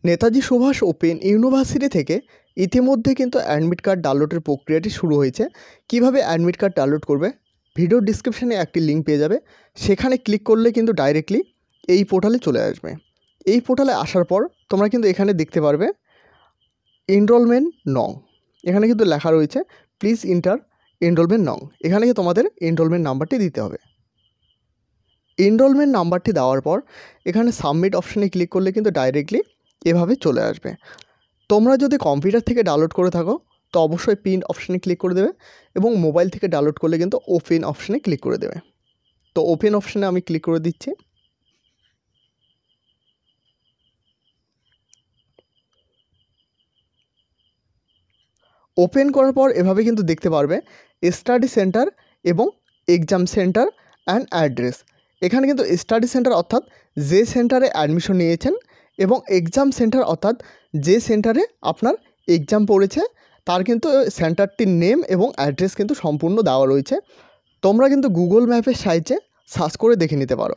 Netaji Subhash open university থেকে ইতিমধ্যে কিন্তু অ্যাডমিট কার্ড ডাউনলোডের প্রক্রিয়াটি শুরু হয়েছে। কিভাবে অ্যাডমিট কার্ড ডাউনলোড করবে, ভিডিও ডিসক্রিপশানে একটি লিঙ্ক পেয়ে যাবে, সেখানে ক্লিক করলে কিন্তু ডাইরেক্টলি এই পোর্টালে চলে আসবে। এই পোর্টালে আসার পর তোমরা কিন্তু এখানে দেখতে পারবে এনরোলমেন্ট নং, এখানে কিন্তু লেখা রয়েছে প্লিজ ইন্টার এনরোলমেন্ট নং। এখানে গিয়ে তোমাদের এনরোলমেন্ট নাম্বারটি দিতে হবে। এনরোলমেন্ট নাম্বারটি দেওয়ার পর এখানে সাবমিট অপশানে ক্লিক করলে কিন্তু ডাইরেক্টলি এভাবে চলে আসবে। তোমরা যদি কম্পিউটার থেকে ডাউনলোড করে থাকো তো অবশ্যই প্রিন্ট অপশানে ক্লিক করে দেবে, এবং মোবাইল থেকে ডাউনলোড করলে কিন্তু ওপেন অপশানে ক্লিক করে দেবে। তো ওপেন অপশানে আমি ক্লিক করে দিচ্ছি। ওপেন করার পর এভাবে কিন্তু দেখতে পারবে স্টাডি সেন্টার এবং এক্সাম সেন্টার অ্যান্ড অ্যাড্রেস। এখানে কিন্তু স্টাডি সেন্টার অর্থাৎ যে সেন্টারে অ্যাডমিশন নিয়েছেন, এবং এক্সাম সেন্টার অর্থাৎ যে সেন্টারে আপনার এক্সাম পড়েছে তার কিন্তু সেন্টারটির নেম এবং অ্যাড্রেস কিন্তু সম্পূর্ণ দেওয়া রয়েছে। তোমরা কিন্তু গুগল ম্যাপের সাহায্যে সার্চ করে দেখে নিতে পারো।